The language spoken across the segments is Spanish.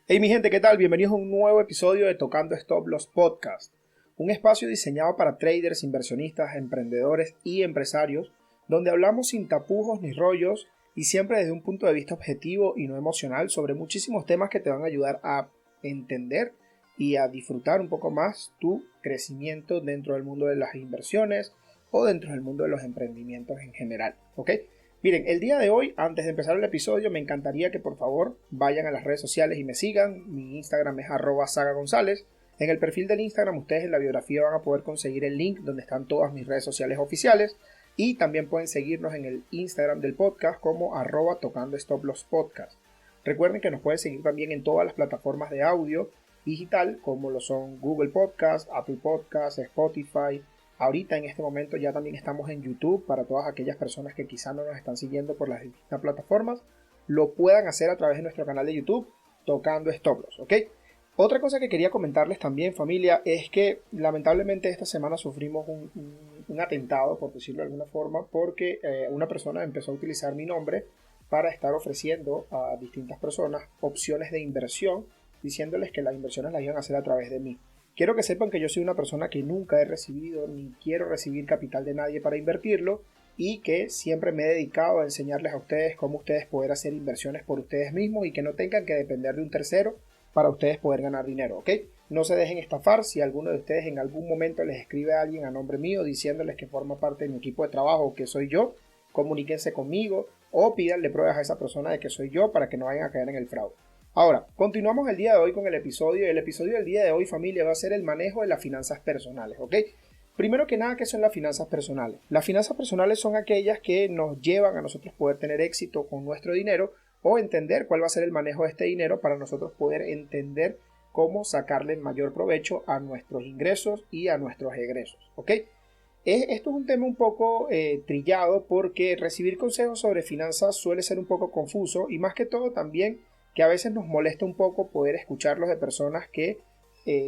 Hey mi gente, ¿qué tal? Bienvenidos a un nuevo episodio de Tocando Stop Loss Podcast, un espacio diseñado para traders, inversionistas, emprendedores y empresarios, donde hablamos sin tapujos ni rollos y siempre desde un punto de vista objetivo y no emocional sobre muchísimos temas que te van a ayudar a entender y a disfrutar un poco más tu crecimiento dentro del mundo de las inversiones o dentro del mundo de los emprendimientos en general, ¿ok? Miren, el día de hoy, antes de empezar el episodio, me encantaría que por favor vayan a las redes sociales y me sigan. Mi Instagram es @sagagonzalez. En el perfil del Instagram, ustedes en la biografía van a poder conseguir el link donde están todas mis redes sociales oficiales. Y también pueden seguirnos en el Instagram del podcast como @tocandostoplospodcast. Recuerden que nos pueden seguir también en todas las plataformas de audio digital, como lo son Google Podcast, Apple Podcast, Spotify. Ahorita en este momento ya también estamos en YouTube para todas aquellas personas que quizá no nos están siguiendo por las distintas plataformas. Lo puedan hacer a través de nuestro canal de YouTube, Tocando Stop Loss, ¿ok? Otra cosa que quería comentarles también, familia, es que lamentablemente esta semana sufrimos un atentado, por decirlo de alguna forma, porque una persona empezó a utilizar mi nombre para estar ofreciendo a distintas personas opciones de inversión, diciéndoles que las inversiones las iban a hacer a través de mí. Quiero que sepan que yo soy una persona que nunca he recibido ni quiero recibir capital de nadie para invertirlo y que siempre me he dedicado a enseñarles a ustedes cómo ustedes poder hacer inversiones por ustedes mismos y que no tengan que depender de un tercero para ustedes poder ganar dinero, ¿ok? No se dejen estafar. Si alguno de ustedes en algún momento les escribe a alguien a nombre mío diciéndoles que forma parte de mi equipo de trabajo o que soy yo, comuníquense conmigo o pídanle pruebas a esa persona de que soy yo para que no vayan a caer en el fraude. Ahora, continuamos el día de hoy con el episodio. El episodio del día de hoy, familia, va a ser el manejo de las finanzas personales, ¿ok? Primero que nada, ¿qué son las finanzas personales? Las finanzas personales son aquellas que nos llevan a nosotros poder tener éxito con nuestro dinero o entender cuál va a ser el manejo de este dinero para nosotros poder entender cómo sacarle mayor provecho a nuestros ingresos y a nuestros egresos, ¿ok? Esto es un tema un poco trillado porque recibir consejos sobre finanzas suele ser un poco confuso y más que todo también que a veces nos molesta un poco poder escucharlos de personas que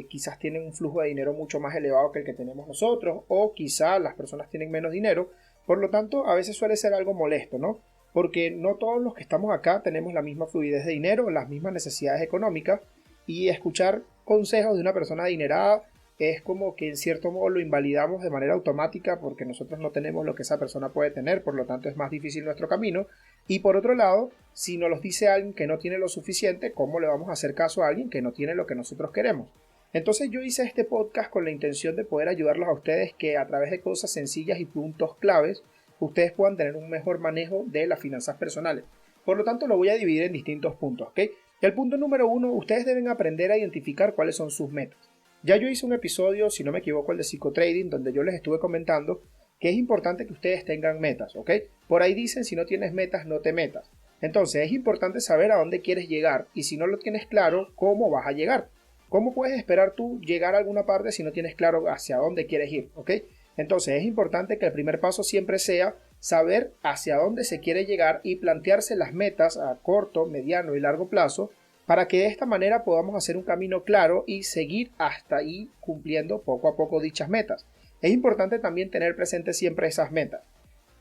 quizás tienen un flujo de dinero mucho más elevado que el que tenemos nosotros o quizás las personas tienen menos dinero, por lo tanto a veces suele ser algo molesto, ¿no? Porque no todos los que estamos acá tenemos la misma fluidez de dinero, las mismas necesidades económicas y escuchar consejos de una persona adinerada es como que en cierto modo lo invalidamos de manera automática porque nosotros no tenemos lo que esa persona puede tener, por lo tanto es más difícil nuestro camino. Y por otro lado, si nos lo dice alguien que no tiene lo suficiente, ¿cómo le vamos a hacer caso a alguien que no tiene lo que nosotros queremos? Entonces yo hice este podcast con la intención de poder ayudarlos a ustedes que a través de cosas sencillas y puntos claves, ustedes puedan tener un mejor manejo de las finanzas personales. Por lo tanto, lo voy a dividir en distintos puntos, ¿ok? El punto número 1, ustedes deben aprender a identificar cuáles son sus metas. Ya yo hice un episodio, si no me equivoco, el de psicotrading, donde yo les estuve comentando que es importante que ustedes tengan metas, ¿ok? Por ahí dicen, si no tienes metas, no te metas. Entonces, es importante saber a dónde quieres llegar y si no lo tienes claro, ¿cómo vas a llegar? ¿Cómo puedes esperar tú llegar a alguna parte si no tienes claro hacia dónde quieres ir, ¿ok? Entonces, es importante que el primer paso siempre sea saber hacia dónde se quiere llegar y plantearse las metas a corto, mediano y largo plazo para que de esta manera podamos hacer un camino claro y seguir hasta ahí cumpliendo poco a poco dichas metas. Es importante también tener presente siempre esas metas.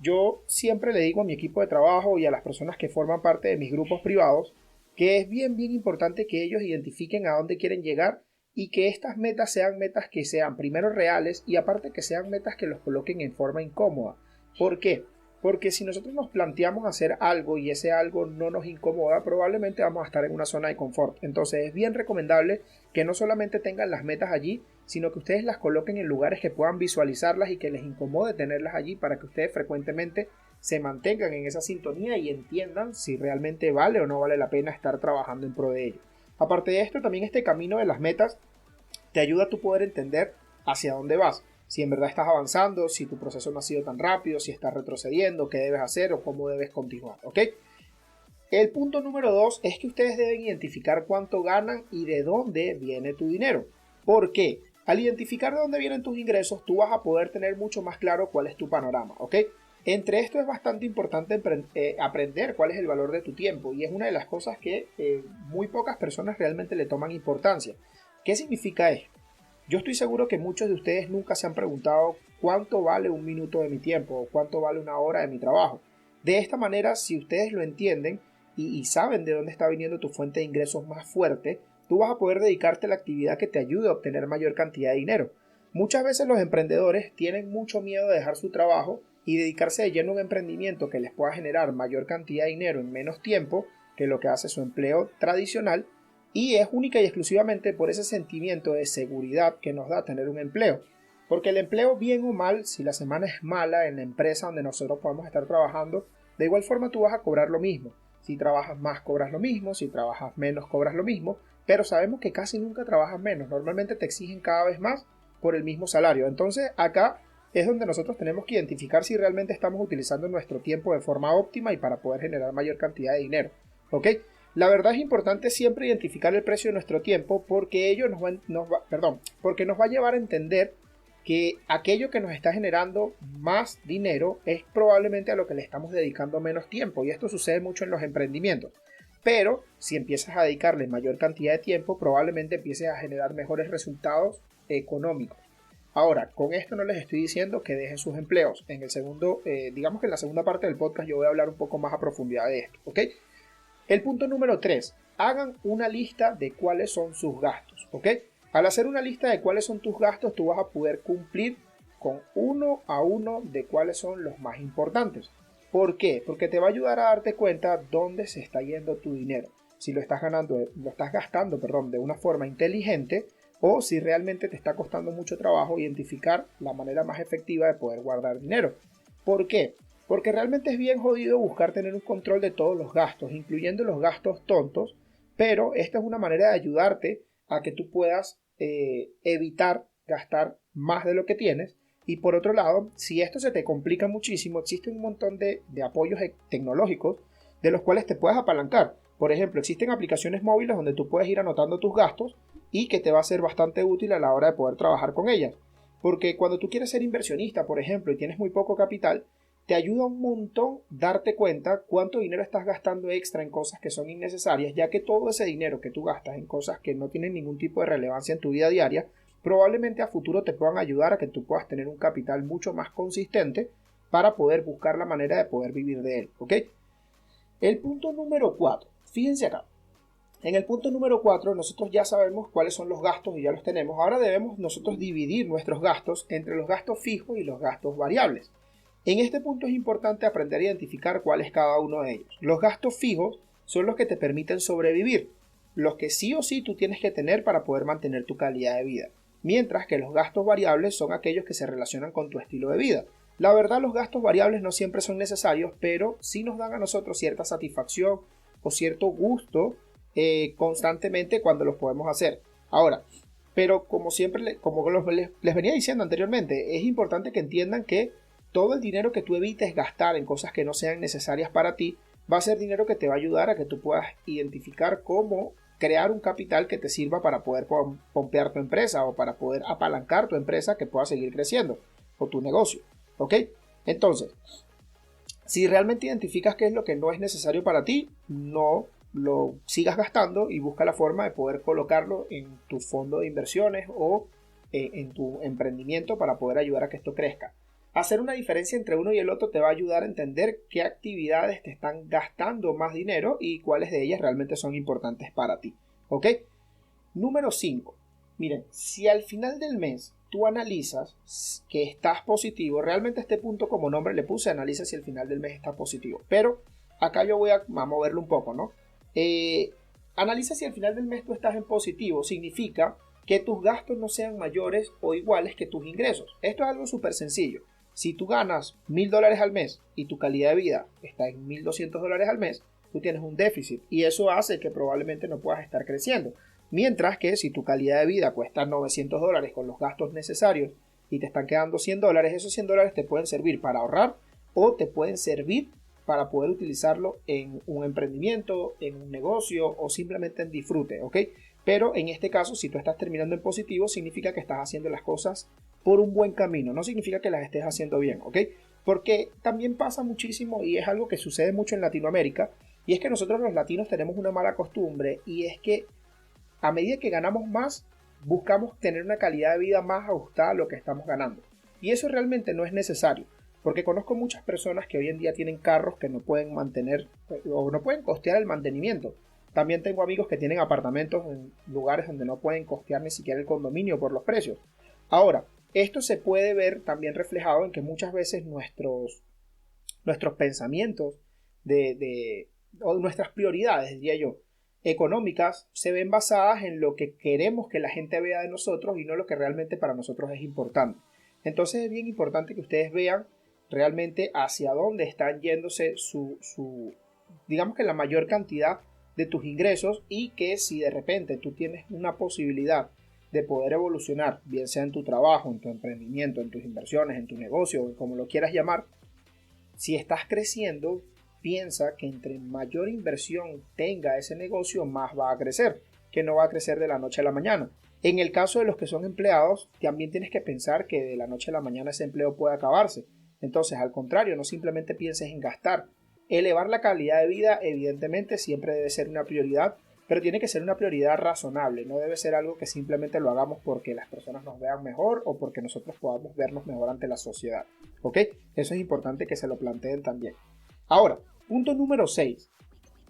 Yo siempre le digo a mi equipo de trabajo y a las personas que forman parte de mis grupos privados que es bien importante que ellos identifiquen a dónde quieren llegar y que estas metas sean metas que sean primero reales y aparte que sean metas que los coloquen en forma incómoda. ¿Por qué? Porque si nosotros nos planteamos hacer algo y ese algo no nos incomoda, probablemente vamos a estar en una zona de confort. Entonces es bien recomendable que no solamente tengan las metas allí, sino que ustedes las coloquen en lugares que puedan visualizarlas y que les incomode tenerlas allí para que ustedes frecuentemente se mantengan en esa sintonía y entiendan si realmente vale o no vale la pena estar trabajando en pro de ello. Aparte de esto, también este camino de las metas te ayuda a tu poder entender hacia dónde vas. Si en verdad estás avanzando, si tu proceso no ha sido tan rápido, si estás retrocediendo, qué debes hacer o cómo debes continuar, ¿ok? El punto número 2 es que ustedes deben identificar cuánto ganan y de dónde viene tu dinero. ¿Por qué? Al identificar de dónde vienen tus ingresos, tú vas a poder tener mucho más claro cuál es tu panorama, ¿ok? Entre esto es bastante importante aprender cuál es el valor de tu tiempo y es una de las cosas que muy pocas personas realmente le toman importancia. ¿Qué significa esto? Yo estoy seguro que muchos de ustedes nunca se han preguntado cuánto vale un minuto de mi tiempo o cuánto vale una hora de mi trabajo. De esta manera, si ustedes lo entienden, y saben de dónde está viniendo tu fuente de ingresos más fuerte, tú vas a poder dedicarte a la actividad que te ayude a obtener mayor cantidad de dinero. Muchas veces los emprendedores tienen mucho miedo de dejar su trabajo y dedicarse de lleno a un emprendimiento que les pueda generar mayor cantidad de dinero en menos tiempo que lo que hace su empleo tradicional, y es única y exclusivamente por ese sentimiento de seguridad que nos da tener un empleo. Porque el empleo, bien o mal, si la semana es mala en la empresa donde nosotros podemos estar trabajando, de igual forma tú vas a cobrar lo mismo. Si trabajas más, cobras lo mismo. Si trabajas menos, cobras lo mismo. Pero sabemos que casi nunca trabajas menos. Normalmente te exigen cada vez más por el mismo salario. Entonces acá es donde nosotros tenemos que identificar si realmente estamos utilizando nuestro tiempo de forma óptima y para poder generar mayor cantidad de dinero. ¿Ok? La verdad es importante siempre identificar el precio de nuestro tiempo porque ello porque nos va a llevar a entender que aquello que nos está generando más dinero es probablemente a lo que le estamos dedicando menos tiempo, y esto sucede mucho en los emprendimientos. Pero si empiezas a dedicarle mayor cantidad de tiempo, probablemente empieces a generar mejores resultados económicos. Ahora, con esto no les estoy diciendo que dejen sus empleos. En el segundo, digamos que en la segunda parte del podcast yo voy a hablar un poco más a profundidad de esto, ¿ok? El punto número 3, hagan una lista de cuáles son sus gastos, ¿ok? Al hacer una lista de cuáles son tus gastos, tú vas a poder cumplir con uno a uno de cuáles son los más importantes. ¿Por qué? Porque te va a ayudar a darte cuenta dónde se está yendo tu dinero. Si lo estás gastando de una forma inteligente, o si realmente te está costando mucho trabajo identificar la manera más efectiva de poder guardar dinero. ¿Por qué? Porque realmente es bien jodido buscar tener un control de todos los gastos, incluyendo los gastos tontos, pero esta es una manera de ayudarte a que tú puedas evitar gastar más de lo que tienes. Y por otro lado, si esto se te complica muchísimo, existe un montón de apoyos tecnológicos de los cuales te puedes apalancar. Por ejemplo, existen aplicaciones móviles donde tú puedes ir anotando tus gastos y que te va a ser bastante útil a la hora de poder trabajar con ellas. Porque cuando tú quieres ser inversionista, por ejemplo, y tienes muy poco capital, te ayuda un montón darte cuenta cuánto dinero estás gastando extra en cosas que son innecesarias, ya que todo ese dinero que tú gastas en cosas que no tienen ningún tipo de relevancia en tu vida diaria, probablemente a futuro te puedan ayudar a que tú puedas tener un capital mucho más consistente para poder buscar la manera de poder vivir de él, ¿ok? El punto número 4, fíjense acá. En el punto número 4 nosotros ya sabemos cuáles son los gastos y ya los tenemos. Ahora debemos nosotros dividir nuestros gastos entre los gastos fijos y los gastos variables. En este punto es importante aprender a identificar cuál es cada uno de ellos. Los gastos fijos son los que te permiten sobrevivir, los que sí o sí tú tienes que tener para poder mantener tu calidad de vida, mientras que los gastos variables son aquellos que se relacionan con tu estilo de vida. La verdad, los gastos variables no siempre son necesarios, pero sí nos dan a nosotros cierta satisfacción o cierto gusto constantemente cuando los podemos hacer. Ahora, pero como siempre, les venía diciendo anteriormente, es importante que entiendan que todo el dinero que tú evites gastar en cosas que no sean necesarias para ti va a ser dinero que te va a ayudar a que tú puedas identificar cómo crear un capital que te sirva para poder pompear tu empresa o para poder apalancar tu empresa que pueda seguir creciendo o tu negocio, ¿ok? Entonces, si realmente identificas qué es lo que no es necesario para ti, no lo sigas gastando y busca la forma de poder colocarlo en tu fondo de inversiones o en tu emprendimiento para poder ayudar a que esto crezca. Hacer una diferencia entre uno y el otro te va a ayudar a entender qué actividades te están gastando más dinero y cuáles de ellas realmente son importantes para ti. ¿Ok? Número 5. Miren, si al final del mes tú analizas que estás positivo, realmente este punto como nombre le puse, analiza si al final del mes estás positivo. Pero acá yo voy a moverlo un poco, ¿no? Analiza si al final del mes tú estás en positivo. Significa que tus gastos no sean mayores o iguales que tus ingresos. Esto es algo súper sencillo. Si tú ganas $1,000 al mes y tu calidad de vida está en $1,200 al mes, tú tienes un déficit y eso hace que probablemente no puedas estar creciendo. Mientras que si tu calidad de vida cuesta $900 con los gastos necesarios y te están quedando $100, esos $100 te pueden servir para ahorrar o te pueden servir para poder utilizarlo en un emprendimiento, en un negocio o simplemente en disfrute, ¿ok? Pero en este caso, si tú estás terminando en positivo, significa que estás haciendo las cosas por un buen camino, no significa que las estés haciendo bien, ¿ok? Porque también pasa muchísimo y es algo que sucede mucho en Latinoamérica, y es que nosotros los latinos tenemos una mala costumbre, y es que a medida que ganamos más, buscamos tener una calidad de vida más ajustada a lo que estamos ganando. Y eso realmente no es necesario, Porque conozco muchas personas que hoy en día tienen carros que no pueden mantener o no pueden costear el mantenimiento. También tengo amigos que tienen apartamentos en lugares donde no pueden costear ni siquiera el condominio por los precios. Ahora, esto se puede ver también reflejado en que muchas veces nuestros pensamientos o nuestras prioridades, diría yo, económicas, se ven basadas en lo que queremos que la gente vea de nosotros y no lo que realmente para nosotros es importante. Entonces es bien importante que ustedes vean realmente hacia dónde están yéndose digamos que la mayor cantidad de tus ingresos, y que si de repente tú tienes una posibilidad de poder evolucionar, bien sea en tu trabajo, en tu emprendimiento, en tus inversiones, en tu negocio, como lo quieras llamar, si estás creciendo, piensa que entre mayor inversión tenga ese negocio, más va a crecer, que no va a crecer de la noche a la mañana. En el caso de los que son empleados, también tienes que pensar que de la noche a la mañana ese empleo puede acabarse. Entonces, al contrario, no simplemente pienses en gastar. Elevar la calidad de vida, evidentemente, siempre debe ser una prioridad, pero tiene que ser una prioridad razonable. No debe ser algo que simplemente lo hagamos porque las personas nos vean mejor o porque nosotros podamos vernos mejor ante la sociedad. ¿Ok? Eso es importante que se lo planteen también. Ahora, punto número 6.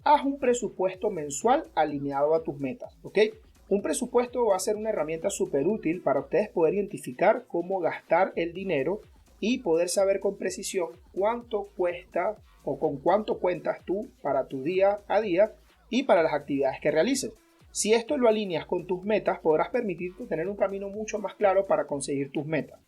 Haz un presupuesto mensual alineado a tus metas. ¿Ok? Un presupuesto va a ser una herramienta súper útil para ustedes poder identificar cómo gastar el dinero y poder saber con precisión cuánto cuesta o con cuánto cuentas tú para tu día a día y para las actividades que realices. Si esto lo alineas con tus metas, podrás permitirte tener un camino mucho más claro para conseguir tus metas.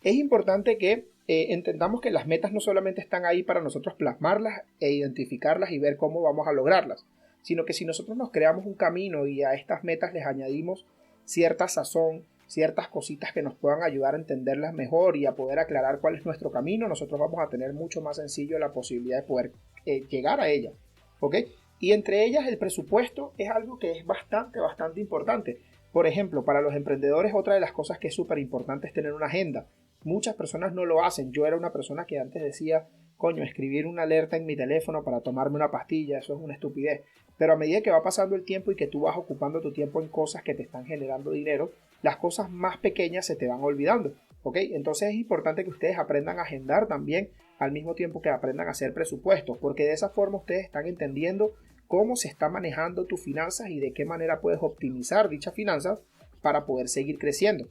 Es importante que entendamos que las metas no solamente están ahí para nosotros plasmarlas e identificarlas y ver cómo vamos a lograrlas, sino que si nosotros nos creamos un camino y a estas metas les añadimos cierta sazón, ciertas cositas que nos puedan ayudar a entenderlas mejor y a poder aclarar cuál es nuestro camino, nosotros vamos a tener mucho más sencillo la posibilidad de poder llegar a ella. ¿Ok? Y entre ellas el presupuesto es algo que es bastante importante. Por ejemplo, para los emprendedores, otra de las cosas que es súper importante es tener una agenda. Muchas personas no lo hacen. Yo era una persona que antes decía, coño, escribir una alerta en mi teléfono para tomarme una pastilla, eso es una estupidez. Pero a medida que va pasando el tiempo y que tú vas ocupando tu tiempo en cosas que te están generando dinero, las cosas más pequeñas se te van olvidando. ¿Ok? Entonces es importante que ustedes aprendan a agendar también al mismo tiempo que aprendan a hacer presupuestos, porque de esa forma ustedes están entendiendo cómo se está manejando tus finanzas y de qué manera puedes optimizar dichas finanzas para poder seguir creciendo.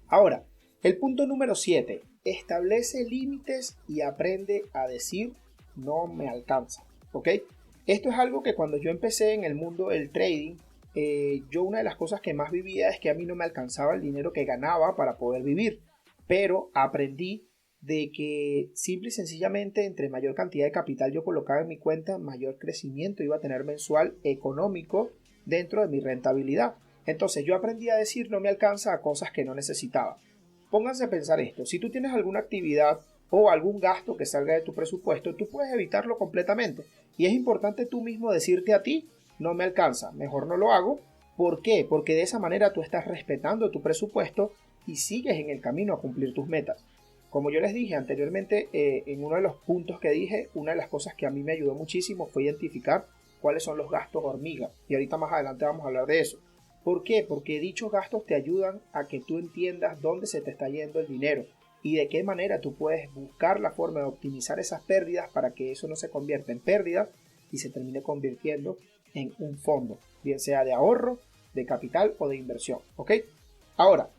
Ahora, el punto número 7. Establece límites y aprende a decir no me alcanza. ¿Ok? Esto es algo que cuando yo empecé en el mundo del trading, yo una de las cosas que más vivía es que a mí no me alcanzaba el dinero que ganaba para poder vivir. Pero aprendí de que simple y sencillamente entre mayor cantidad de capital yo colocaba en mi cuenta, mayor crecimiento iba a tener mensual económico dentro de mi rentabilidad. Entonces yo aprendí a decir no me alcanza a cosas que no necesitaba. Pónganse a pensar esto, si tú tienes alguna actividad o algún gasto que salga de tu presupuesto, tú puedes evitarlo completamente. Y es importante tú mismo decirte a ti, no me alcanza, mejor no lo hago. ¿Por qué? Porque de esa manera tú estás respetando tu presupuesto y sigues en el camino a cumplir tus metas. Como yo les dije anteriormente, en uno de los puntos que dije, una de las cosas que a mí me ayudó muchísimo fue identificar cuáles son los gastos hormiga. Y ahorita más adelante vamos a hablar de eso. ¿Por qué? Porque dichos gastos te ayudan a que tú entiendas dónde se te está yendo el dinero y de qué manera tú puedes buscar la forma de optimizar esas pérdidas para que eso no se convierta en pérdidas y se termine convirtiendo en un fondo, bien sea de ahorro, de capital o de inversión. ¿Ok? Ahora,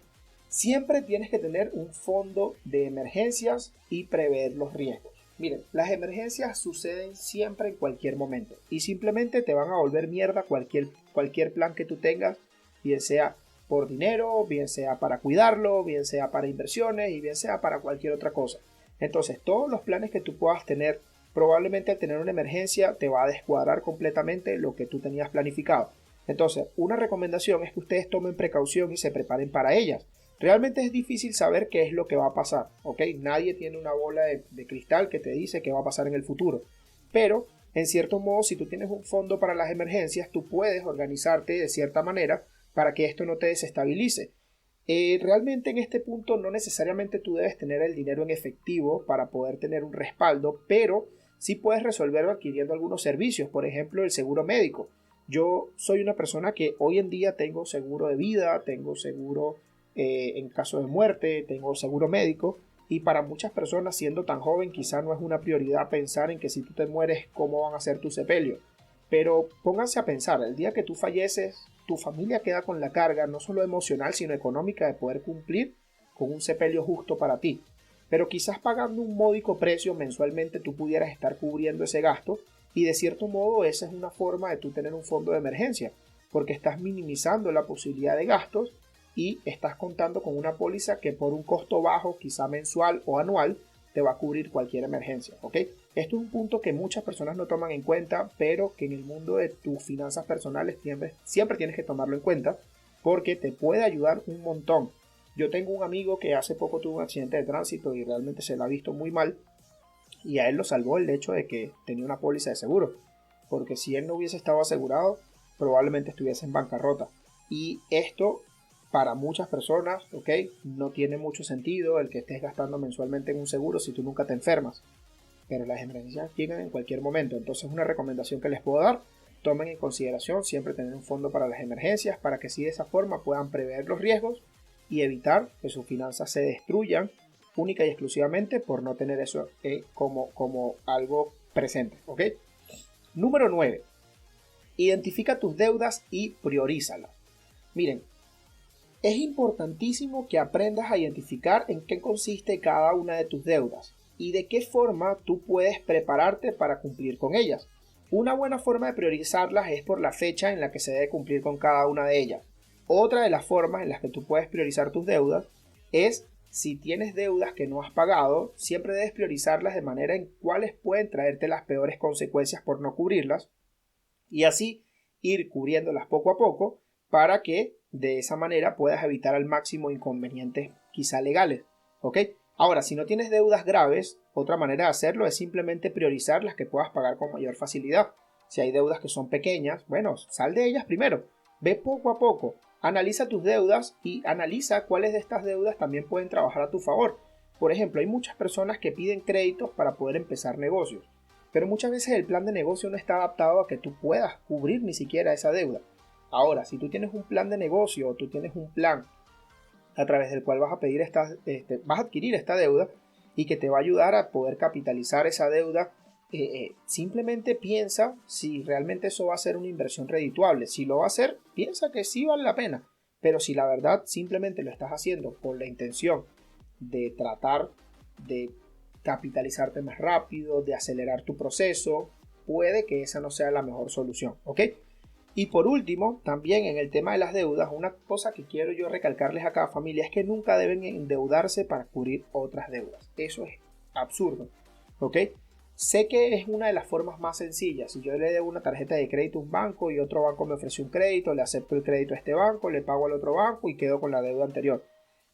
siempre tienes que tener un fondo de emergencias y prever los riesgos. Miren, las emergencias suceden siempre en cualquier momento y simplemente te van a volver mierda cualquier plan que tú tengas, bien sea por dinero, bien sea para cuidarlo, bien sea para inversiones y bien sea para cualquier otra cosa. Entonces, todos los planes que tú puedas tener, probablemente al tener una emergencia te va a descuadrar completamente lo que tú tenías planificado. Entonces, una recomendación es que ustedes tomen precaución y se preparen para ellas. Realmente es difícil saber qué es lo que va a pasar, ¿ok? Nadie tiene una bola de cristal que te dice qué va a pasar en el futuro. Pero, en cierto modo, si tú tienes un fondo para las emergencias, tú puedes organizarte de cierta manera para que esto no te desestabilice. Realmente en este punto no necesariamente tú debes tener el dinero en efectivo para poder tener un respaldo, pero sí puedes resolverlo adquiriendo algunos servicios, por ejemplo el seguro médico. Yo soy una persona que hoy en día tengo seguro de vida, tengo seguro en caso de muerte, tengo seguro médico, Y para muchas personas, siendo tan joven, quizá no es una prioridad pensar en que si tú te mueres, cómo van a ser tu sepelio. Pero pónganse a pensar, el día que tú falleces, tu familia queda con la carga, no solo emocional, sino económica, de poder cumplir con un sepelio justo para ti. Pero quizás pagando un módico precio mensualmente tú pudieras estar cubriendo ese gasto, y de cierto modo esa es una forma de tú tener un fondo de emergencia, porque estás minimizando la posibilidad de gastos y estás contando con una póliza que por un costo bajo, quizá mensual o anual, te va a cubrir cualquier emergencia, ¿ok? Esto es un punto que muchas personas no toman en cuenta, pero que en el mundo de tus finanzas personales siempre tienes que tomarlo en cuenta, porque te puede ayudar un montón. Yo tengo un amigo que hace poco tuvo un accidente de tránsito y realmente se la ha visto muy mal, y a él lo salvó el hecho de que tenía una póliza de seguro, porque si él no hubiese estado asegurado, probablemente estuviese en bancarrota. Y esto para muchas personas, ¿ok? No tiene mucho sentido el que estés gastando mensualmente en un seguro si tú nunca te enfermas. Pero las emergencias llegan en cualquier momento. Entonces una recomendación que les puedo dar, tomen en consideración siempre tener un fondo para las emergencias, para que así de esa forma puedan prever los riesgos y evitar que sus finanzas se destruyan única y exclusivamente por no tener eso como algo presente, ¿ok? Número 9. Identifica tus deudas y priorízalas. Miren, es importantísimo que aprendas a identificar en qué consiste cada una de tus deudas y de qué forma tú puedes prepararte para cumplir con ellas. Una buena forma de priorizarlas es por la fecha en la que se debe cumplir con cada una de ellas. Otra de las formas en las que tú puedes priorizar tus deudas es si tienes deudas que no has pagado, siempre debes priorizarlas de manera en cuáles pueden traerte las peores consecuencias por no cubrirlas y así ir cubriéndolas poco a poco para que de esa manera puedas evitar al máximo inconvenientes quizá legales, ¿ok? Ahora, si no tienes deudas graves, otra manera de hacerlo es simplemente priorizar las que puedas pagar con mayor facilidad. Si hay deudas que son pequeñas, bueno, sal de ellas primero. Ve poco a poco. Analiza tus deudas y analiza cuáles de estas deudas también pueden trabajar a tu favor. Por ejemplo, hay muchas personas que piden créditos para poder empezar negocios, pero muchas veces el plan de negocio no está adaptado a que tú puedas cubrir ni siquiera esa deuda. Ahora, si tú tienes un plan de negocio o tú tienes un plan a través del cual vas a pedir vas a adquirir esta deuda y que te va a ayudar a poder capitalizar esa deuda, simplemente piensa si realmente eso va a ser una inversión redituable. Si lo va a hacer, piensa que sí vale la pena. Pero si la verdad simplemente lo estás haciendo con la intención de tratar de capitalizarte más rápido, de acelerar tu proceso, puede que esa no sea la mejor solución, ¿ok? Y por último, también en el tema de las deudas, una cosa que quiero yo recalcarles a cada familia es que nunca deben endeudarse para cubrir otras deudas. Eso es absurdo, ¿ok? Sé que es una de las formas más sencillas. Si yo le debo una tarjeta de crédito a un banco y otro banco me ofrece un crédito, le acepto el crédito a este banco, le pago al otro banco y quedo con la deuda anterior.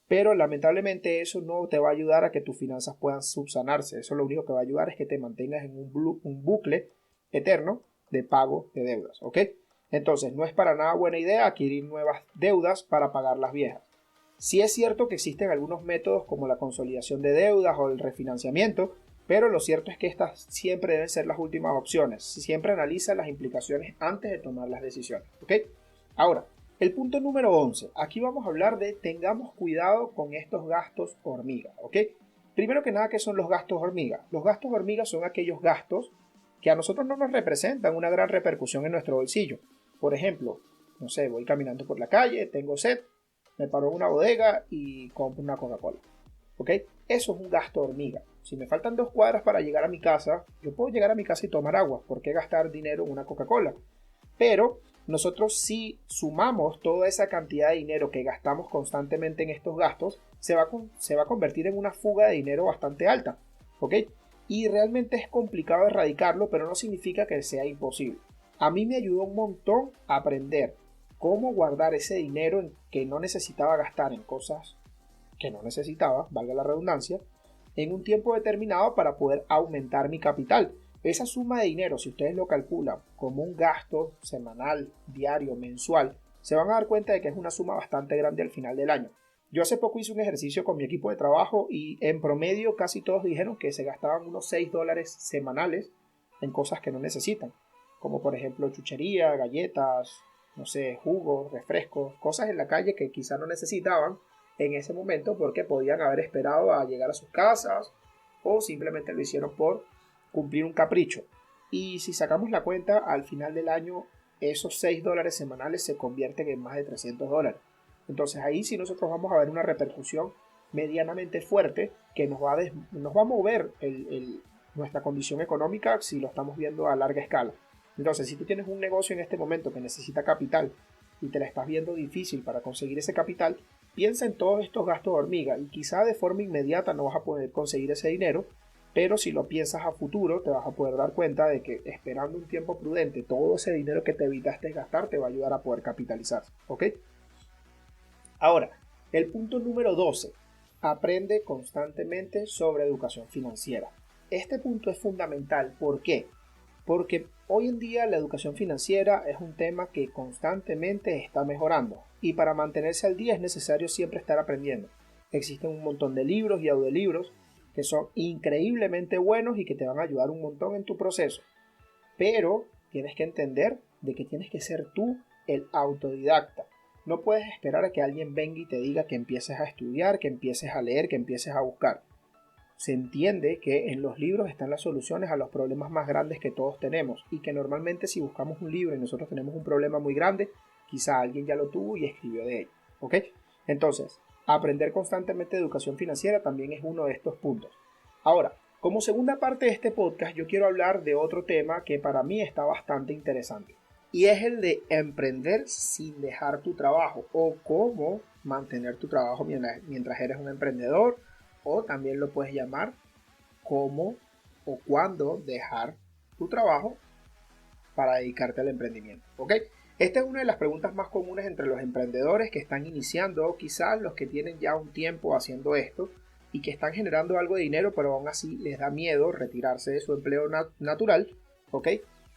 Pero lamentablemente eso no te va a ayudar a que tus finanzas puedan subsanarse. Eso lo único que va a ayudar es que te mantengas en un bucle eterno de pago de deudas, ¿ok? Entonces, no es para nada buena idea adquirir nuevas deudas para pagar las viejas. Sí es cierto que existen algunos métodos como la consolidación de deudas o el refinanciamiento, pero lo cierto es que estas siempre deben ser las últimas opciones. Siempre analiza las implicaciones antes de tomar las decisiones, ¿ok? Ahora, el punto número 11. Aquí vamos a hablar de tengamos cuidado con estos gastos hormiga, ¿ok? Primero que nada, ¿qué son los gastos hormiga? Los gastos hormiga son aquellos gastos que a nosotros no nos representan una gran repercusión en nuestro bolsillo. Por ejemplo, no sé, voy caminando por la calle, tengo sed, me paro en una bodega y compro una Coca-Cola, ¿ok? Eso es un gasto hormiga. Si me faltan 2 cuadras para llegar a mi casa, yo puedo llegar a mi casa y tomar agua. ¿Por qué gastar dinero en una Coca-Cola? Pero nosotros si sumamos toda esa cantidad de dinero que gastamos constantemente en estos gastos, se va a convertir en una fuga de dinero bastante alta, ¿ok? Y realmente es complicado erradicarlo, pero no significa que sea imposible. A mí me ayudó un montón a aprender cómo guardar ese dinero que no necesitaba gastar en cosas que no necesitaba, valga la redundancia, en un tiempo determinado para poder aumentar mi capital. Esa suma de dinero, si ustedes lo calculan como un gasto semanal, diario, mensual, se van a dar cuenta de que es una suma bastante grande al final del año. Yo hace poco hice un ejercicio con mi equipo de trabajo y en promedio casi todos dijeron que se gastaban unos $6 semanales en cosas que no necesitan, como por ejemplo chuchería, galletas, no sé, jugos, refrescos, cosas en la calle que quizá no necesitaban en ese momento porque podían haber esperado a llegar a sus casas o simplemente lo hicieron por cumplir un capricho. Y si sacamos la cuenta, al final del año esos $6 semanales se convierten en más de $300. Entonces ahí sí nosotros vamos a ver una repercusión medianamente fuerte que nos va a mover nuestra condición económica si lo estamos viendo a larga escala. Entonces, si tú tienes un negocio en este momento que necesita capital y te la estás viendo difícil para conseguir ese capital, piensa en todos estos gastos de hormiga y quizá de forma inmediata no vas a poder conseguir ese dinero, pero si lo piensas a futuro te vas a poder dar cuenta de que esperando un tiempo prudente todo ese dinero que te evitaste gastar te va a ayudar a poder capitalizarse, ¿ok? Ahora, el punto número 12. Aprende constantemente sobre educación financiera. Este punto es fundamental. ¿Por qué? Porque hoy en día la educación financiera es un tema que constantemente está mejorando y para mantenerse al día es necesario siempre estar aprendiendo. Existen un montón de libros y audiolibros que son increíblemente buenos y que te van a ayudar un montón en tu proceso. Pero tienes que entender de que tienes que ser tú el autodidacta. No puedes esperar a que alguien venga y te diga que empieces a estudiar, que empieces a leer, que empieces a buscar. Se entiende que en los libros están las soluciones a los problemas más grandes que todos tenemos y que normalmente si buscamos un libro y nosotros tenemos un problema muy grande, quizá alguien ya lo tuvo y escribió de ello, ¿ok? Entonces, aprender constantemente de educación financiera también es uno de estos puntos. Ahora, como segunda parte de este podcast, yo quiero hablar de otro tema que para mí está bastante interesante y es el de emprender sin dejar tu trabajo o cómo mantener tu trabajo mientras eres un emprendedor, o también lo puedes llamar cómo o cuándo dejar tu trabajo para dedicarte al emprendimiento, ¿ok? Esta es una de las preguntas más comunes entre los emprendedores que están iniciando o quizás los que tienen ya un tiempo haciendo esto y que están generando algo de dinero pero aún así les da miedo retirarse de su empleo natural, ¿ok?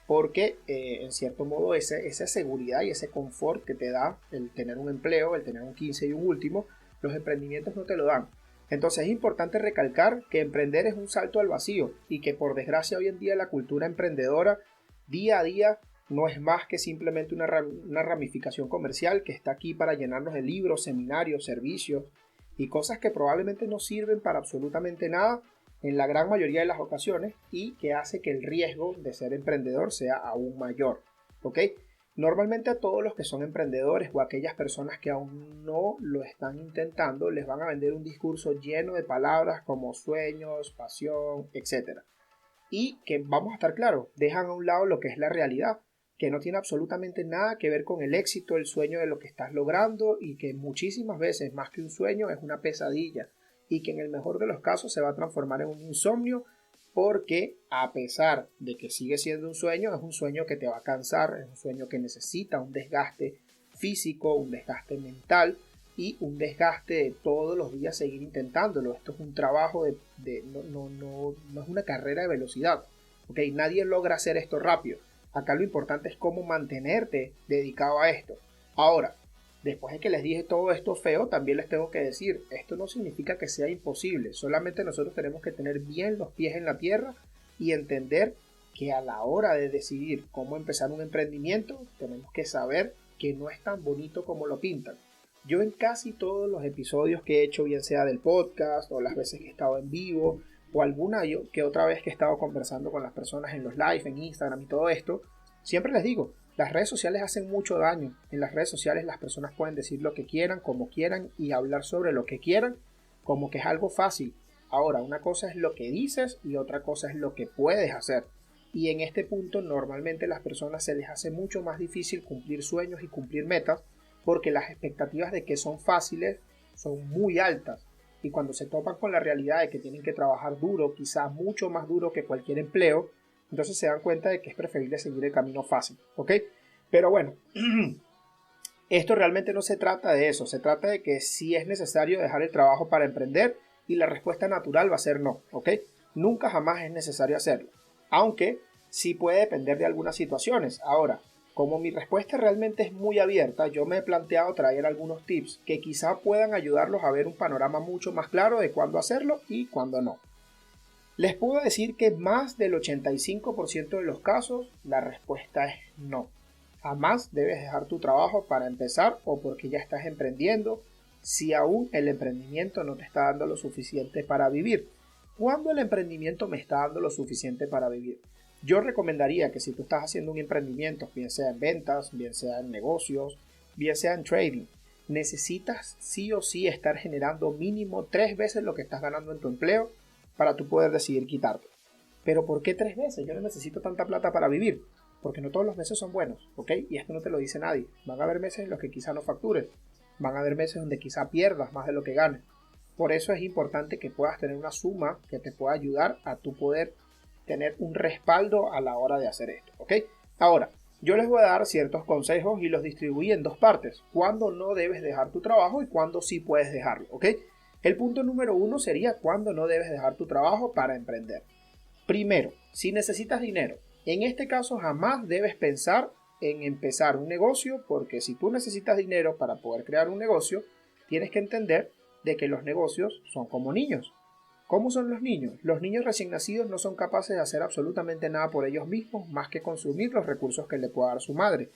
Porque en cierto modo esa seguridad y ese confort que te da el tener un empleo, el tener un 15 y un último, los emprendimientos no te lo dan. Entonces es importante recalcar que emprender es un salto al vacío y que por desgracia hoy en día la cultura emprendedora día a día no es más que simplemente una ramificación comercial que está aquí para llenarnos de libros, seminarios, servicios y cosas que probablemente no sirven para absolutamente nada en la gran mayoría de las ocasiones y que hace que el riesgo de ser emprendedor sea aún mayor, ¿ok? Normalmente a todos los que son emprendedores o a aquellas personas que aún no lo están intentando les van a vender un discurso lleno de palabras como sueños, pasión, etc. Y que vamos a estar claros, dejan a un lado lo que es la realidad, que no tiene absolutamente nada que ver con el éxito, el sueño de lo que estás logrando y que muchísimas veces más que un sueño es una pesadilla y que en el mejor de los casos se va a transformar en un insomnio porque a pesar de que sigue siendo un sueño, es un sueño que te va a cansar, es un sueño que necesita un desgaste físico, un desgaste mental y un desgaste de todos los días seguir intentándolo. Esto es un trabajo no es una carrera de velocidad, ¿ok? Nadie logra hacer esto rápido. Acá lo importante es cómo mantenerte dedicado a esto. Ahora, después de que les dije todo esto feo, también les tengo que decir, esto no significa que sea imposible, solamente nosotros tenemos que tener bien los pies en la tierra y entender que a la hora de decidir cómo empezar un emprendimiento, tenemos que saber que no es tan bonito como lo pintan. Yo en casi todos los episodios que he hecho, bien sea del podcast o las veces que he estado en vivo o alguna que otra vez que he estado conversando con las personas en los live, en Instagram y todo esto, siempre les digo, las redes sociales hacen mucho daño. En las redes sociales las personas pueden decir lo que quieran, como quieran y hablar sobre lo que quieran, como que es algo fácil. Ahora, una cosa es lo que dices y otra cosa es lo que puedes hacer. Y en este punto normalmente a las personas se les hace mucho más difícil cumplir sueños y cumplir metas porque las expectativas de que son fáciles son muy altas. Y cuando se topan con la realidad de que tienen que trabajar duro, quizás mucho más duro que cualquier empleo, entonces se dan cuenta de que es preferible seguir el camino fácil, ¿ok? Pero bueno, esto realmente no se trata de eso, se trata de que sí es necesario dejar el trabajo para emprender y la respuesta natural va a ser no, ¿ok? Nunca jamás es necesario hacerlo, aunque sí puede depender de algunas situaciones. Ahora, como mi respuesta realmente es muy abierta, yo me he planteado traer algunos tips que quizá puedan ayudarlos a ver un panorama mucho más claro de cuándo hacerlo y cuándo no. Les puedo decir que más del 85% de los casos la respuesta es no. Jamás debes dejar tu trabajo para empezar o porque ya estás emprendiendo si aún el emprendimiento no te está dando lo suficiente para vivir. ¿Cuándo el emprendimiento me está dando lo suficiente para vivir? Yo recomendaría que si tú estás haciendo un emprendimiento, bien sea en ventas, bien sea en negocios, bien sea en trading, necesitas sí o sí estar generando mínimo 3 veces lo que estás ganando en tu empleo para tú poder decidir quitarte. ¿Pero por qué 3 veces? Yo no necesito tanta plata para vivir. Porque no todos los meses son buenos, ¿ok? Y esto no te lo dice nadie. Van a haber meses en los que quizá no factures. Van a haber meses donde quizá pierdas más de lo que ganes. Por eso es importante que puedas tener una suma que te pueda ayudar a tu poder tener un respaldo a la hora de hacer esto, ¿ok? Ahora, yo les voy a dar ciertos consejos y los distribuí en 2 partes. Cuándo no debes dejar tu trabajo y cuándo sí puedes dejarlo, ¿ok? El punto número 1 sería cuándo no debes dejar tu trabajo para emprender. Primero, si necesitas dinero. En este caso jamás debes pensar en empezar un negocio, porque si tú necesitas dinero para poder crear un negocio, tienes que entender de que los negocios son como niños. ¿Cómo son los niños? Los niños recién nacidos no son capaces de hacer absolutamente nada por ellos mismos más que consumir los recursos que le pueda dar su madre.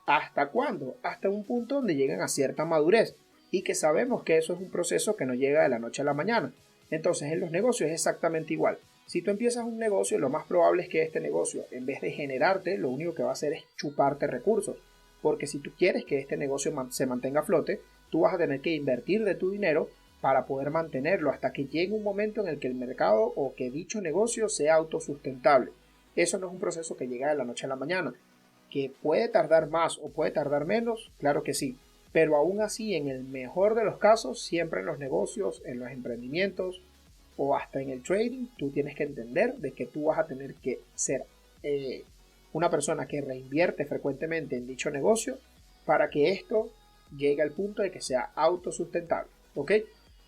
¿Hasta cuándo? Hasta un punto donde llegan a cierta madurez, y que sabemos que eso es un proceso que no llega de la noche a la mañana. Entonces en los negocios es exactamente igual. Si tú empiezas un negocio, lo más probable es que este negocio, en vez de generarte, lo único que va a hacer es chuparte recursos. Porque si tú quieres que este negocio se mantenga a flote, tú vas a tener que invertir de tu dinero para poder mantenerlo hasta que llegue un momento en el que el mercado o que dicho negocio sea autosustentable. Eso no es un proceso que llega de la noche a la mañana. ¿Que puede tardar más o puede tardar menos? Claro que sí. Pero aún así, en el mejor de los casos, siempre en los negocios, en los emprendimientos, o hasta en el trading, tú tienes que entender de que tú vas a tener que ser una persona que reinvierte frecuentemente en dicho negocio para que esto llegue al punto de que sea autosustentable, ¿ok?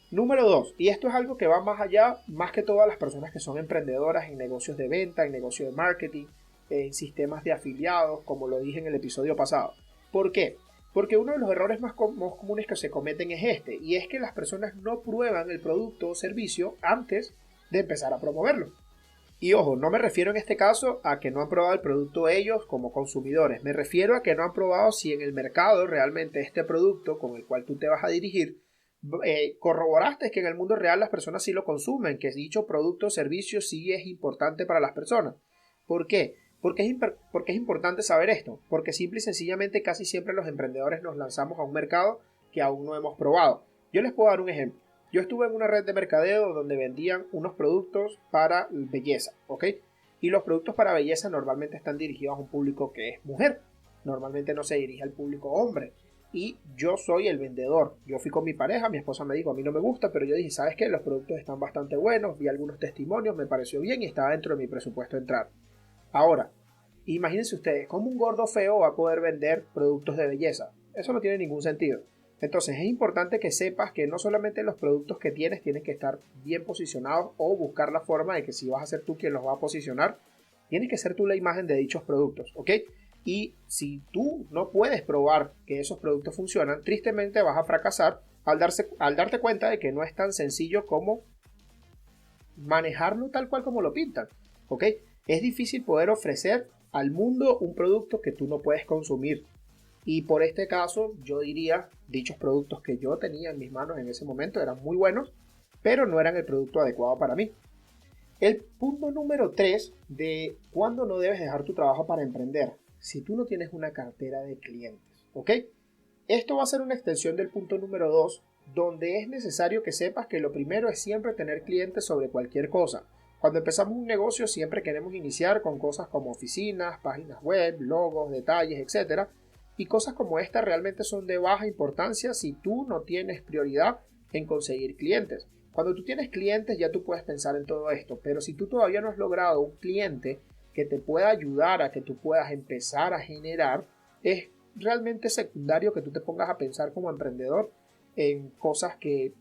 Número 2, y esto es algo que va más allá, más que todas las personas que son emprendedoras en negocios de venta, en negocios de marketing, en sistemas de afiliados, como lo dije en el episodio pasado. ¿Por qué? Porque uno de los errores más comunes que se cometen es este, y es que las personas no prueban el producto o servicio antes de empezar a promoverlo. Y ojo, no me refiero en este caso a que no han probado el producto ellos como consumidores, me refiero a que no han probado si en el mercado realmente este producto con el cual tú te vas a dirigir, corroboraste que en el mundo real las personas sí lo consumen, que dicho producto o servicio sí es importante para las personas. ¿Por qué? Porque es importante saber esto, porque simple y sencillamente casi siempre los emprendedores nos lanzamos a un mercado que aún no hemos probado. Yo les puedo dar un ejemplo. Yo estuve en una red de mercadeo donde vendían unos productos para belleza, ¿ok? Y los productos para belleza normalmente están dirigidos a un público que es mujer. Normalmente no se dirige al público hombre. Y yo soy el vendedor. Yo fui con mi pareja, mi esposa me dijo, a mí no me gusta, pero yo dije, ¿sabes qué? Los productos están bastante buenos, vi algunos testimonios, me pareció bien y estaba dentro de mi presupuesto entrar. Ahora, imagínense ustedes, ¿cómo un gordo feo va a poder vender productos de belleza? Eso no tiene ningún sentido. Entonces es importante que sepas que no solamente los productos que tienes tienen que estar bien posicionados o buscar la forma de que si vas a ser tú quien los va a posicionar, tienes que ser tú la imagen de dichos productos, ¿ok? Y si tú no puedes probar que esos productos funcionan, tristemente vas a fracasar al darte cuenta de que no es tan sencillo como manejarlo tal cual como lo pintan, ¿ok? Es difícil poder ofrecer al mundo un producto que tú no puedes consumir. Y por este caso, yo diría, dichos productos que yo tenía en mis manos en ese momento eran muy buenos, pero no eran el producto adecuado para mí. El punto número 3 de cuándo no debes dejar tu trabajo para emprender. Si tú no tienes una cartera de clientes, ¿ok? Esto va a ser una extensión del punto número 2, donde es necesario que sepas que lo primero es siempre tener clientes sobre cualquier cosa. Cuando empezamos un negocio siempre queremos iniciar con cosas como oficinas, páginas web, logos, detalles, etc. Y cosas como esta realmente son de baja importancia si tú no tienes prioridad en conseguir clientes. Cuando tú tienes clientes ya tú puedes pensar en todo esto, pero si tú todavía no has logrado un cliente que te pueda ayudar a que tú puedas empezar a generar, es realmente secundario que tú te pongas a pensar como emprendedor en cosas que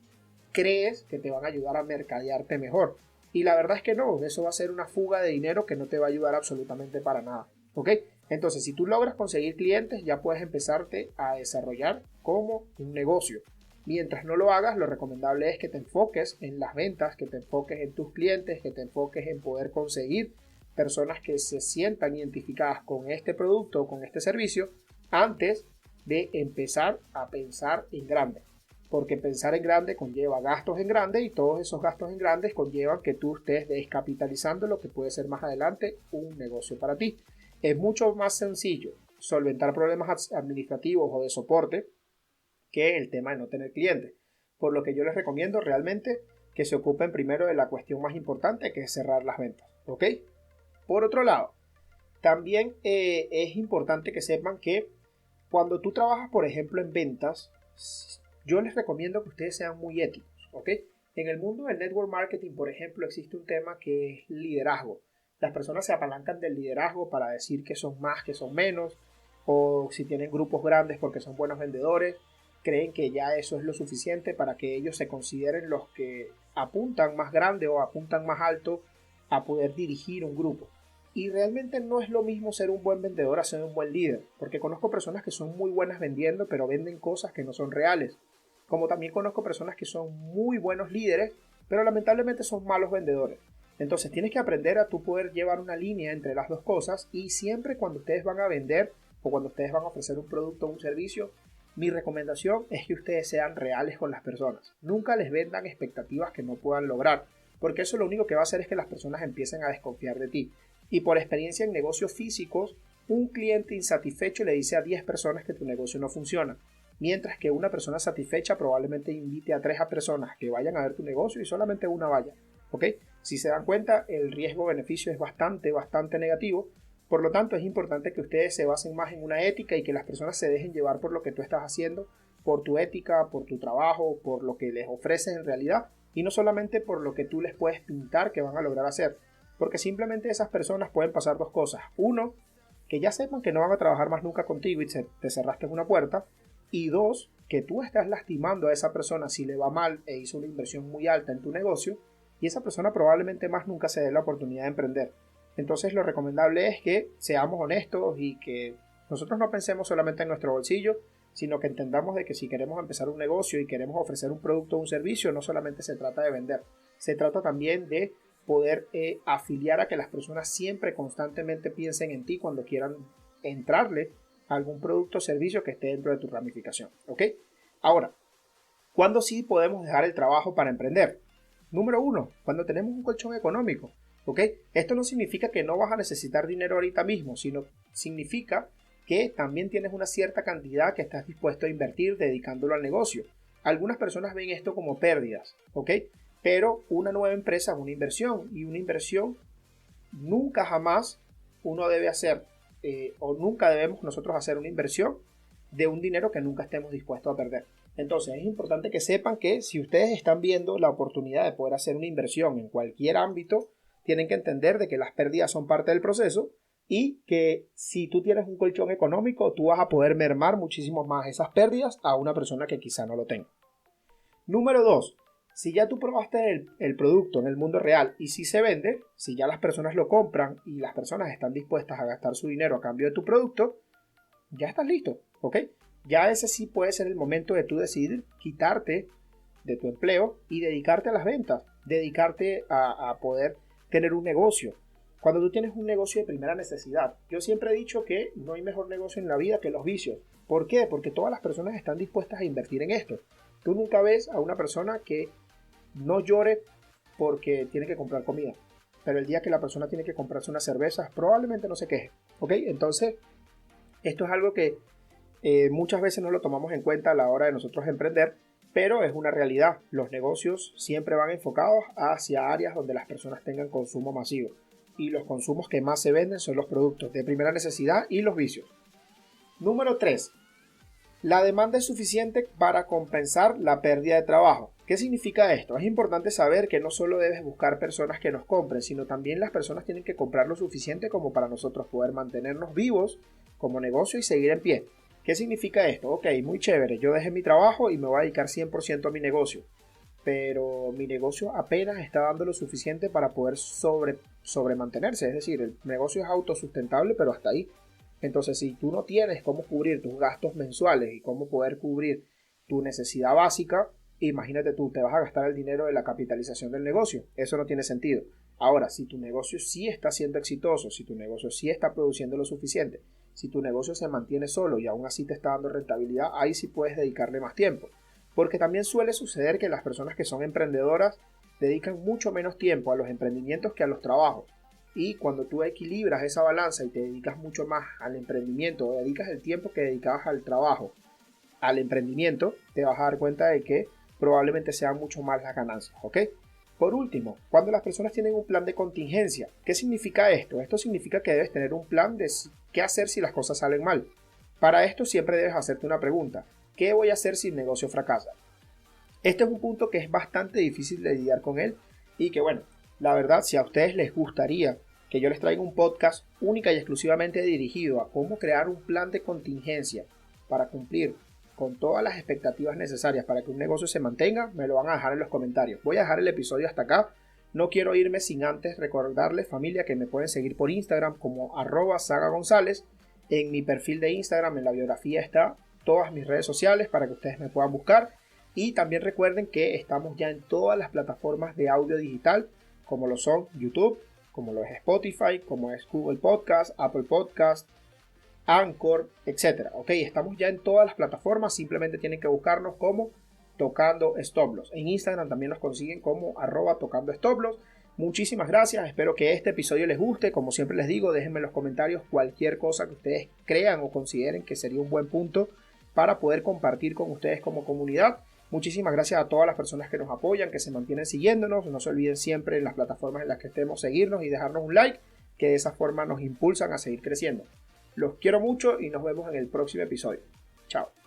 crees que te van a ayudar a mercadearte mejor. Y la verdad es que no, eso va a ser una fuga de dinero que no te va a ayudar absolutamente para nada, ¿ok? Entonces, si tú logras conseguir clientes, ya puedes empezarte a desarrollar como un negocio. Mientras no lo hagas, lo recomendable es que te enfoques en las ventas, que te enfoques en tus clientes, que te enfoques en poder conseguir personas que se sientan identificadas con este producto o con este servicio antes de empezar a pensar en grande. porque pensar en grande conlleva gastos en grande y todos esos gastos en grandes conllevan que tú estés descapitalizando lo que puede ser más adelante un negocio para ti. Es mucho más sencillo solventar problemas administrativos o de soporte que el tema de no tener clientes, por lo que yo les recomiendo realmente que se ocupen primero de la cuestión más importante, que es cerrar las ventas, ¿ok? Por otro lado, también es importante que sepan que cuando tú trabajas, por ejemplo, en ventas, yo les recomiendo que ustedes sean muy éticos, ¿ok? En el mundo del network marketing, por ejemplo, existe un tema que es liderazgo. Las personas se apalancan del liderazgo para decir que son más, que son menos, o si tienen grupos grandes porque son buenos vendedores, creen que ya eso es lo suficiente para que ellos se consideren los que apuntan más grande o apuntan más alto a poder dirigir un grupo. Y realmente no es lo mismo ser un buen vendedor a ser un buen líder, porque conozco personas que son muy buenas vendiendo, pero venden cosas que no son reales. Como también conozco personas que son muy buenos líderes, pero lamentablemente son malos vendedores. Entonces tienes que aprender a tú poder llevar una línea entre las dos cosas, y siempre cuando ustedes van a vender o cuando ustedes van a ofrecer un producto o un servicio, mi recomendación es que ustedes sean reales con las personas. Nunca les vendan expectativas que no puedan lograr, porque eso lo único que va a hacer es que las personas empiecen a desconfiar de ti. Y por experiencia en negocios físicos, un cliente insatisfecho le dice a 10 personas que tu negocio no funciona, mientras que una persona satisfecha probablemente invite a 3 personas que vayan a ver tu negocio y solamente una vaya. ¿Ok? Si se dan cuenta, el riesgo-beneficio es bastante negativo. Por lo tanto, es importante que ustedes se basen más en una ética y que las personas se dejen llevar por lo que tú estás haciendo, por tu ética, por tu trabajo, por lo que les ofreces en realidad, y no solamente por lo que tú les puedes pintar que van a lograr hacer. Porque simplemente esas personas pueden pasar dos cosas. Uno, que ya sepan que no van a trabajar más nunca contigo y te cerraste una puerta. Y dos, que tú estás lastimando a esa persona si le va mal e hizo una inversión muy alta en tu negocio, y esa persona probablemente más nunca se dé la oportunidad de emprender. Entonces lo recomendable es que seamos honestos y que nosotros no pensemos solamente en nuestro bolsillo, sino que entendamos de que si queremos empezar un negocio y queremos ofrecer un producto o un servicio, no solamente se trata de vender, se trata también de poder afiliar a que las personas siempre constantemente piensen en ti cuando quieran entrarle a algún producto o servicio que esté dentro de tu ramificación, ¿ok? Ahora, ¿cuándo sí podemos dejar el trabajo para emprender? Número 1, cuando tenemos un colchón económico, ¿ok? Esto no significa que no vas a necesitar dinero ahorita mismo, sino significa que también tienes una cierta cantidad que estás dispuesto a invertir dedicándolo al negocio. Algunas personas ven esto como pérdidas, ¿ok? Pero una nueva empresa es una inversión, y una inversión nunca jamás uno debe hacer o nunca debemos nosotros hacer una inversión de un dinero que nunca estemos dispuestos a perder. Entonces es importante que sepan que si ustedes están viendo la oportunidad de poder hacer una inversión en cualquier ámbito, tienen que entender de que las pérdidas son parte del proceso y que si tú tienes un colchón económico, tú vas a poder mermar muchísimo más esas pérdidas a una persona que quizá no lo tenga. Número 2. Si ya tú probaste el producto en el mundo real y si se vende, si ya las personas lo compran y las personas están dispuestas a gastar su dinero a cambio de tu producto, ya estás listo, ¿ok? Ya ese sí puede ser el momento de tú decidir quitarte de tu empleo y dedicarte a las ventas, dedicarte a poder tener un negocio. Cuando tú tienes un negocio de primera necesidad, yo siempre he dicho que no hay mejor negocio en la vida que los vicios. ¿Por qué? Porque todas las personas están dispuestas a invertir en esto. Tú nunca ves a una persona que no llore porque tiene que comprar comida, pero el día que la persona tiene que comprarse unas cervezas probablemente no se queje, ¿ok? Entonces esto es algo que muchas veces no lo tomamos en cuenta a la hora de nosotros emprender, pero es una realidad. Los negocios siempre van enfocados hacia áreas donde las personas tengan consumo masivo, y los consumos que más se venden son los productos de primera necesidad y los vicios. Número 3. La demanda es suficiente para compensar la pérdida de trabajo. ¿Qué significa esto? Es importante saber que no solo debes buscar personas que nos compren, sino también las personas tienen que comprar lo suficiente como para nosotros poder mantenernos vivos como negocio y seguir en pie. ¿Qué significa esto? Ok, muy chévere, yo dejé mi trabajo y me voy a dedicar 100% a mi negocio, pero mi negocio apenas está dando lo suficiente para poder sobremantenerse, es decir, el negocio es autosustentable, pero hasta ahí. Entonces, si tú no tienes cómo cubrir tus gastos mensuales y cómo poder cubrir tu necesidad básica, imagínate tú, te vas a gastar el dinero de la capitalización del negocio. Eso no tiene sentido. Ahora, si tu negocio sí está siendo exitoso, si tu negocio sí está produciendo lo suficiente, si tu negocio se mantiene solo y aún así te está dando rentabilidad, ahí sí puedes dedicarle más tiempo. porque también suele suceder que las personas que son emprendedoras dedican mucho menos tiempo a los emprendimientos que a los trabajos. Y cuando tú equilibras esa balanza y te dedicas mucho más al emprendimiento o dedicas el tiempo que dedicabas al trabajo al emprendimiento, te vas a dar cuenta de que probablemente sean mucho más las ganancias, ¿ok? Por último, cuando las personas tienen un plan de contingencia, ¿qué significa esto? Esto significa que debes tener un plan de qué hacer si las cosas salen mal. Para esto siempre debes hacerte una pregunta: ¿qué voy a hacer si el negocio fracasa? Este es un punto que es bastante difícil de lidiar con él y que, bueno, la verdad, si a ustedes les gustaría que yo les traiga un podcast única y exclusivamente dirigido a cómo crear un plan de contingencia para cumplir con todas las expectativas necesarias para que un negocio se mantenga, me lo van a dejar en los comentarios. Voy a dejar el episodio hasta acá. No quiero irme sin antes recordarles, familia, que me pueden seguir por Instagram como @sagagonzalez. En mi perfil de Instagram, en la biografía, está todas mis redes sociales para que ustedes me puedan buscar. Y también recuerden que estamos ya en todas las plataformas de audio digital, como lo son YouTube, como lo es Spotify, como es Google Podcast, Apple Podcast, Anchor, etc. Ok, estamos ya en todas las plataformas, simplemente tienen que buscarnos como Tocando Stop Loss. En Instagram también nos consiguen como @tocando Stop Loss. Muchísimas gracias, espero que este episodio les guste. Como siempre les digo, déjenme en los comentarios cualquier cosa que ustedes crean o consideren que sería un buen punto para poder compartir con ustedes como comunidad. Muchísimas gracias a todas las personas que nos apoyan, que se mantienen siguiéndonos. No se olviden siempre en las plataformas en las que estemos seguirnos y dejarnos un like, que de esa forma nos impulsan a seguir creciendo. Los quiero mucho y nos vemos en el próximo episodio. Chao.